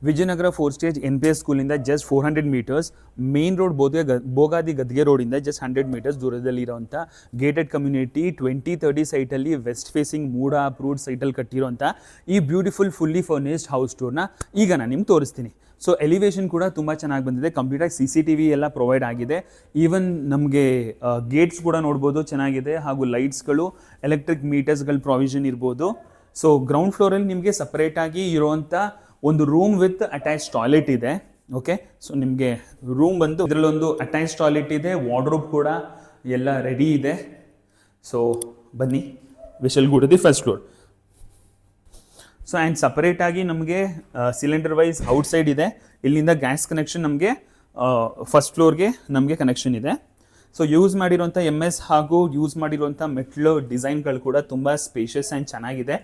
Vijayanagara 4 stage NPS ಸ್ಕೂಲಿಂದ just 400 metres, main road Bogadi Gaddige ರೋಡಿಂದ just 100 metres ದೂರದಲ್ಲಿ ಇರೋಂಥ ಗೇಟೆಡ್ ಕಮ್ಯುನಿಟಿ 2030 ಸೈಟಲ್ಲಿ ವೆಸ್ಟ್ ಫೇಸಿಂಗ್ ಮೂಡ ಅಪ್ರೂವ್ಡ್ ಸೈಟಲ್ಲಿ ಕಟ್ಟಿರೋಂಥ ಈ ಬ್ಯೂಟಿಫುಲ್ ಫುಲ್ಲಿ ಫರ್ನಿಶ್ಡ್ ಹೌಸ್ ಟೂರ್ನ ಈಗ ನಾನು ನಿಮ್ಗೆ ತೋರಿಸ್ತೀನಿ. ಸೊ ಎಲಿವೇಶನ್ ಕೂಡ ತುಂಬ ಚೆನ್ನಾಗಿ ಬಂದಿದೆ, ಕಂಪ್ಲೀಟಾಗಿ CCTV ಎಲ್ಲ ಪ್ರೊವೈಡ್ ಆಗಿದೆ. ಈವನ್ ನಮಗೆ ಗೇಟ್ಸ್ ಕೂಡ ನೋಡ್ಬೋದು ಚೆನ್ನಾಗಿದೆ, ಹಾಗೂ ಲೈಟ್ಸ್ಗಳು, ಎಲೆಕ್ಟ್ರಿಕ್ ಮೀಟರ್ಸ್ಗಳ ಪ್ರಾವಿಷನ್ ಇರ್ಬೋದು. ಸೊ ಗ್ರೌಂಡ್ ಫ್ಲೋರಲ್ಲಿ ನಿಮಗೆ ಸಪ್ರೇಟಾಗಿ ಇರೋವಂಥ ಒಂದು ರೂಮ್ ವಿತ್ ಅಟ್ಯಾಚ್ ಟಾಯ್ಲೆಟ್ ಇದೆ. ಓಕೆ, ಸೊ ನಿಮಗೆ ರೂಮ್ ಬಂದು ಇದರಲ್ಲೊಂದು ಅಟ್ಯಾಚ್ ಟಾಯ್ಲೆಟ್ ಇದೆ, ವಾರ್ಡ್ರೋಬ್ ಕೂಡ ಎಲ್ಲ ರೆಡಿ ಇದೆ. ಸೊ ಬನ್ನಿ, we shall go to the first floor. So and ಸಪರೇಟಾಗಿ ನಮಗೆ ಸಿಲಿಂಡರ್ ವೈಸ್ ಔಟ್ಸೈಡ್ ಇದೆ. ಇಲ್ಲಿಂದ ಗ್ಯಾಸ್ ಕನೆಕ್ಷನ್ ನಮಗೆ ಫಸ್ಟ್ ಫ್ಲೋರ್ಗೆ ನಮಗೆ ಕನೆಕ್ಷನ್ ಇದೆ. ಸೊ ಯೂಸ್ ಮಾಡಿರೋಂಥ MS ಹಾಗೂ ಯೂಸ್ ಮಾಡಿರೋಂಥ ಮೆಟ್ಲು ಡಿಸೈನ್ಗಳು ಕೂಡ ತುಂಬ ಸ್ಪೇಷಿಯಸ್ ಆ್ಯಂಡ್ ಚೆನ್ನಾಗಿದೆ.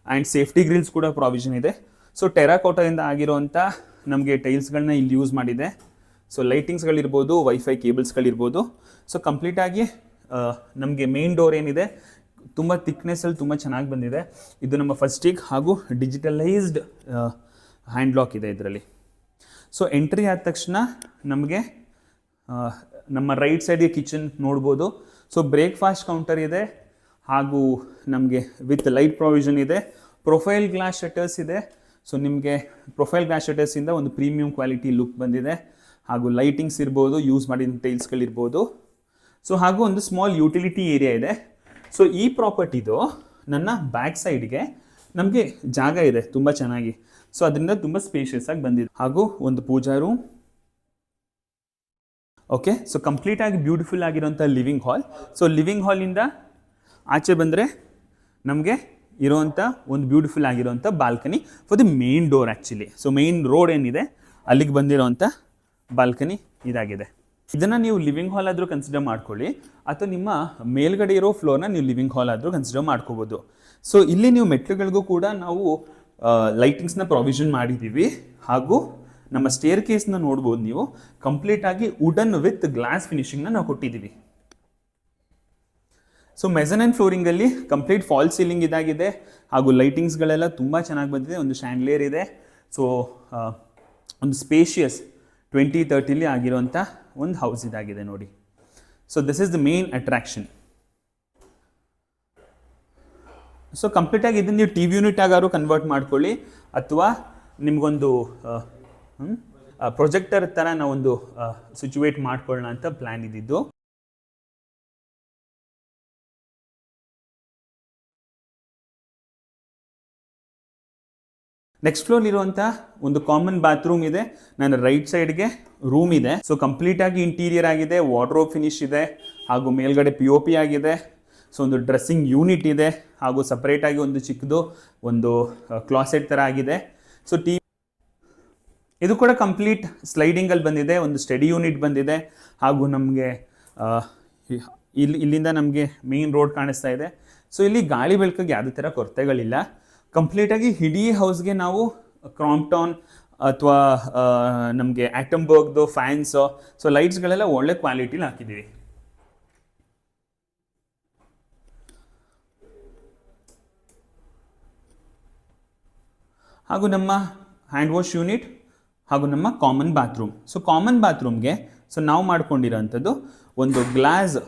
ಆ್ಯಂಡ್ ಸೇಫ್ಟಿ ಗ್ರಿಲ್ಸ್ ಕೂಡ ಪ್ರಾವಿಷನ್ ಇದೆ. ಸೊ ಟೆರಾಕೋಟಾದಿಂದ ಆಗಿರೋಂಥ ನಮಗೆ ಟೈಲ್ಸ್ಗಳನ್ನ ಇಲ್ಲಿ ಯೂಸ್ ಮಾಡಿದೆ. ಸೊ ಲೈಟಿಂಗ್ಸ್ಗಳಿರ್ಬೋದು, ವೈಫೈ ಕೇಬಲ್ಸ್ಗಳಿರ್ಬೋದು. ಸೊ ಕಂಪ್ಲೀಟಾಗಿ ನಮಗೆ ಮೇನ್ ಡೋರ್ ಏನಿದೆ ತುಂಬ ಥಿಕ್ನೆಸ್ಸಲ್ಲಿ ತುಂಬ ಚೆನ್ನಾಗಿ ಬಂದಿದೆ. ಇದು ನಮ್ಮ ಫಸ್ಟಿಗೆ ಹಾಗೂ ಡಿಜಿಟಲೈಸ್ಡ್ ಹ್ಯಾಂಡ್ ಲಾಕ್ ಇದೆ ಇದರಲ್ಲಿ. ಸೊ ಎಂಟ್ರಿ ಆದ ತಕ್ಷಣ ನಮಗೆ ನಮ್ಮ ರೈಟ್ ಸೈಡ್ಗೆ ಕಿಚನ್ ನೋಡ್ಬೋದು. ಸೊ ಬ್ರೇಕ್ಫಾಸ್ಟ್ ಕೌಂಟರ್ ಇದೆ, ಹಾಗೂ ನಮಗೆ ವಿತ್ ಲೈಟ್ ಪ್ರಾವಿಷನ್ ಇದೆ. ಪ್ರೊಫೈಲ್ ಗ್ಲಾಸ್ ಶಟರ್ಸ್ ಇದೆ. ಸೊ ನಿಮಗೆ ಪ್ರೊಫೈಲ್ ಗ್ಲಾಸ್ ಶಟರ್ಸಿಂದ ಒಂದು ಪ್ರೀಮಿಯಂ ಕ್ವಾಲಿಟಿ ಲುಕ್ ಬಂದಿದೆ, ಹಾಗೂ ಲೈಟಿಂಗ್ಸ್ ಇರ್ಬೋದು, ಯೂಸ್ ಮಾಡಿದ ಟೈಲ್ಸ್ಗಳಿರ್ಬೋದು. ಸೊ ಹಾಗೂ ಒಂದು ಸ್ಮಾಲ್ ಯುಟಿಲಿಟಿ ಏರಿಯಾ ಇದೆ. ಸೊ ಈ ಪ್ರಾಪರ್ಟಿದು ನನ್ನ ಬ್ಯಾಕ್ ಸೈಡ್ಗೆ ನಮಗೆ ಜಾಗ ಇದೆ ತುಂಬ ಚೆನ್ನಾಗಿ. ಸೊ ಅದರಿಂದ ತುಂಬ ಸ್ಪೇಷಿಯಸ್ ಆಗಿ ಬಂದಿದೆ. ಹಾಗೂ ಒಂದು ಪೂಜಾ ರೂಮ್. ಓಕೆ, ಸೊ ಕಂಪ್ಲೀಟಾಗಿ ಬ್ಯೂಟಿಫುಲ್ ಆಗಿರೋಂಥ ಲಿವಿಂಗ್ ಹಾಲ್. ಸೊ ಲಿವಿಂಗ್ ಹಾಲಿಂದ ಆಚೆ ಬಂದರೆ ನಮಗೆ ಇರೋವಂಥ ಒಂದು ಬ್ಯೂಟಿಫುಲ್ ಆಗಿರೋವಂಥ balcony for the main door actually. So main road ಏನಿದೆ ಅಲ್ಲಿಗೆ ಬಂದಿರೋವಂಥ ಬಾಲ್ಕನಿ ಇದಾಗಿದೆ. ಇದನ್ನು ನೀವು ಲಿವಿಂಗ್ ಹಾಲ್ ಆದರೂ ಕನ್ಸಿಡರ್ ಮಾಡ್ಕೊಳ್ಳಿ, ಅಥವಾ ನಿಮ್ಮ ಮೇಲ್ಗಡೆ ಇರೋ ಫ್ಲೋರ್ನ ನೀವು ಲಿವಿಂಗ್ ಹಾಲ್ ಆದರೂ ಕನ್ಸಿಡರ್ ಮಾಡ್ಕೋಬೋದು. ಸೊ ಇಲ್ಲಿ ನೀವು ಮೆಟ್ಲುಗಳಿಗೂ ಕೂಡ ನಾವು ಲೈಟಿಂಗ್ಸ್ನ ಪ್ರಾವಿಷನ್ ಮಾಡಿದ್ದೀವಿ. ಹಾಗೂ ನಮ್ಮ ಸ್ಟೇರ್ ಕೇಸ್ನ ನೋಡ್ಬೋದು ನೀವು, ಕಂಪ್ಲೀಟಾಗಿ ವುಡನ್ ವಿತ್ ಗ್ಲಾಸ್ ಫಿನಿಶಿಂಗ್ನ ನಾವು ಕೊಟ್ಟಿದ್ದೀವಿ. ಸೊ ಮೆಸನೈನ್ ಫ್ಲೋರಿಂಗಲ್ಲಿ ಕಂಪ್ಲೀಟ್ ಫಾಲ್ ಸೀಲಿಂಗ್ ಇದಾಗಿದೆ, ಹಾಗೂ ಲೈಟಿಂಗ್ಸ್ಗಳೆಲ್ಲ ತುಂಬ ಚೆನ್ನಾಗಿ ಬಂದಿದೆ. ಒಂದು ಶ್ಯಾಂಡ್ಲಿಯರ್ ಇದೆ. ಸೊ ಒಂದು ಸ್ಪೇಷಿಯಸ್ 2030 ಆಗಿರುವಂಥ ಒಂದು ಹೌಸ್ ಇದಾಗಿದೆ ನೋಡಿ. So this is the main attraction. So ಕಂಪ್ಲೀಟಾಗಿ ಇದನ್ನು ನೀವು TV ಯೂನಿಟ್ ಆಗಾರು ಕನ್ವರ್ಟ್ ಮಾಡ್ಕೊಳ್ಳಿ, ಅಥವಾ ನಿಮಗೊಂದು ಪ್ರೊಜೆಕ್ಟರ್ ಥರ ನಾವೊಂದು ಸಿಚುವೇಟ್ ಮಾಡ್ಕೊಳ್ಳೋಣ ಅಂತ ಪ್ಲ್ಯಾನ್ ಇದ್ದಿದ್ದು. ನೆಕ್ಸ್ಟ್ ಫ್ಲೋರ್ ಇರುವಂಥ ಒಂದು ಕಾಮನ್ ಬಾತ್ರೂಮ್ ಇದೆ. ನನ್ನ ರೈಟ್ ಸೈಡ್ಗೆ ರೂಮ್ ಇದೆ. ಸೊ ಕಂಪ್ಲೀಟಾಗಿ ಇಂಟೀರಿಯರ್ ಆಗಿದೆ, ವಾರ್ಡ್ರೋಬ್ ಫಿನಿಶ್ ಇದೆ, ಹಾಗೂ ಮೇಲ್ಗಡೆ POP ಆಗಿದೆ. ಸೊ ಒಂದು ಡ್ರೆಸ್ಸಿಂಗ್ ಯೂನಿಟ್ ಇದೆ, ಹಾಗೂ ಸಪ್ರೇಟಾಗಿ ಒಂದು ಚಿಕ್ಕದು ಒಂದು ಕ್ಲಾಸೆಟ್ ಥರ ಆಗಿದೆ. ಸೊ ಇದು ಕೂಡ ಕಂಪ್ಲೀಟ್ ಸ್ಲೈಡಿಂಗಲ್ಲಿ ಬಂದಿದೆ. ಒಂದು ಸ್ಟಡಿ ಯೂನಿಟ್ ಬಂದಿದೆ, ಹಾಗೂ ನಮಗೆ ಇಲ್ಲಿಂದ ನಮಗೆ ಮೇನ್ ರೋಡ್ ಕಾಣಿಸ್ತಾ ಇದೆ. ಸೊ ಇಲ್ಲಿ ಗಾಳಿ ಬೆಳಕಿಗೆ ಯಾವುದೇ ಥರ ಕೊರತೆಗಳಿಲ್ಲ. ಕಂಪ್ಲೀಟಾಗಿ ಇಡೀ ಹೌಸ್ಗೆ ನಾವು ಕ್ರಾಂಪ್ಟಾನ್ ಅಥವಾ ನಮಗೆ ಆಟಂಬರ್ಗ್ದು ಫ್ಯಾನ್ಸು, ಸೊ ಲೈಟ್ಸ್ಗಳೆಲ್ಲ ಒಳ್ಳೆ ಕ್ವಾಲಿಟಿಲಿ ಹಾಕಿದ್ದೀವಿ. ಹಾಗೂ ನಮ್ಮ ಹ್ಯಾಂಡ್ ವಾಶ್ ಯೂನಿಟ್, ಹಾಗೂ ನಮ್ಮ ಕಾಮನ್ ಬಾತ್ರೂಮ್. ಸೊ ಕಾಮನ್ ಬಾತ್ರೂಮ್ಗೆ ನಾವು ಮಾಡ್ಕೊಂಡಿರೋಂಥದ್ದು ಒಂದು ಗ್ಲಾಸ್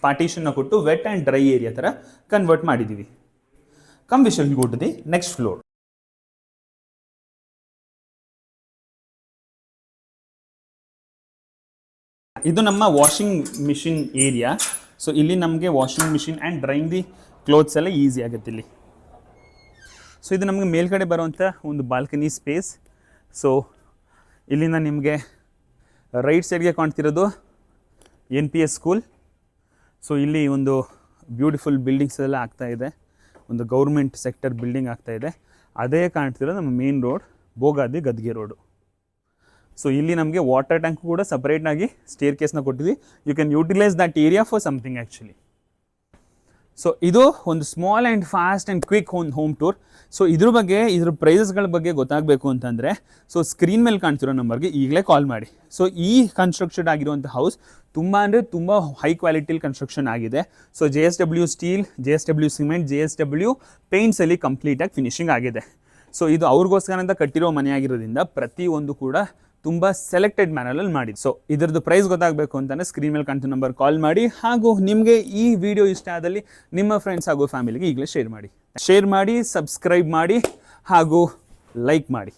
ಪಾರ್ಟಿಷನ್ನ ಕೊಟ್ಟು ವೆಟ್ ಆ್ಯಂಡ್ ಡ್ರೈ ಏರಿಯಾ ಥರ ಕನ್ವರ್ಟ್ ಮಾಡಿದ್ದೀವಿ. Come, we shall go to the next floor. ಇದು ನಮ್ಮ ವಾಷಿಂಗ್ ಮಿಷಿನ್ ಏರಿಯಾ. ಸೊ ಇಲ್ಲಿ ನಮಗೆ washing machine and drying the clothes ಎಲ್ಲ ಈಸಿ ಆಗುತ್ತೆ ಇಲ್ಲಿ. ಸೊ ಇದು ನಮಗೆ ಮೇಲ್ಗಡೆ ಬರುವಂಥ ಒಂದು ಬಾಲ್ಕನಿ ಸ್ಪೇಸ್. ಸೊ ಇಲ್ಲಿಂದ ನಿಮಗೆ ರೈಟ್ ಸೈಡ್ಗೆ ಕಾಣ್ತಿರೋದು NPS ಸ್ಕೂಲ್. ಸೊ ಇಲ್ಲಿ ಒಂದು ಬ್ಯೂಟಿಫುಲ್ ಬಿಲ್ಡಿಂಗ್ಸ್ ಎಲ್ಲ ಆಗ್ತಾ ಇದೆ, ಒಂದು ಗೌರ್ಮೆಂಟ್ ಸೆಕ್ಟರ್ ಬಿಲ್ಡಿಂಗ್ ಆಗ್ತಾ ಇದೆ. ಅದೇ ಕಾಣ್ತಿರೋ ನಮ್ಮ main road Bogadi Gaddige road. So ಇಲ್ಲಿ ನಮಗೆ ವಾಟರ್ ಟ್ಯಾಂಕ್ ಕೂಡ ಸಪ್ರೇಟಾಗಿ ಸ್ಟೇರ್ ಕೇಸ್ನ ಕೊಟ್ಟಿದ್ವಿ. You can utilise that area for something actually. So ಇದು ಒಂದು small and fast and quick home tour. So ಇದ್ರ ಪ್ರೈಸಸ್ಗಳ ಬಗ್ಗೆ ಗೊತ್ತಾಗಬೇಕು ಅಂತಂದರೆ ಸೊ ಸ್ಕ್ರೀನ್ ಮೇಲೆ ಕಾಣ್ತಿರೋ ನಂಬರ್ಗೆ ಈಗಲೇ ಕಾಲ್ ಮಾಡಿ. ಸೊ ಈ ಕನ್ಸ್ಟ್ರಕ್ಷನ್ ಆಗಿರುವಂಥ ಹೌಸ್ ತುಂಬ ಅಂದರೆ ತುಂಬ ಹೈ ಕ್ವಾಲಿಟಿಲಿ ಕನ್ಸ್ಟ್ರಕ್ಷನ್ ಆಗಿದೆ. So JSW steel, JSW cement, JSW ಪೇಂಟ್ಸಲ್ಲಿ ಕಂಪ್ಲೀಟಾಗಿ ಫಿನಿಶಿಂಗ್ ಆಗಿದೆ. ಸೊ ಇದು ಅವ್ರಿಗೋಸ್ಕರ ಅಂತ ಕಟ್ಟಿರೋ ಮನೆ ಆಗಿರೋದ್ರಿಂದ ಪ್ರತಿಯೊಂದು ಕೂಡ ತುಂಬ ಸೆಲೆಕ್ಟೆಡ್ ಮ್ಯಾನರಲ್ಲಿ ಮಾಡಿ. ಸೊ ಇದರದ್ದು ಪ್ರೈಸ್ ಗೊತ್ತಾಗಬೇಕು ಅಂತಲೇ ಸ್ಕ್ರೀನ್ ಮೇಲೆ ಕಾಣ್ತಿರೋ ನಂಬರ್ ಕಾಲ್ ಮಾಡಿ. ಹಾಗೂ ನಿಮಗೆ ಈ ವಿಡಿಯೋ ಇಷ್ಟ ಆದಲ್ಲಿ ನಿಮ್ಮ ಫ್ರೆಂಡ್ಸ್ ಹಾಗೂ ಫ್ಯಾಮಿಲಿಗೆ ಈಗಲೇ ಶೇರ್ ಮಾಡಿ, ಸಬ್ಸ್ಕ್ರೈಬ್ ಮಾಡಿ ಹಾಗೂ ಲೈಕ್ ಮಾಡಿ.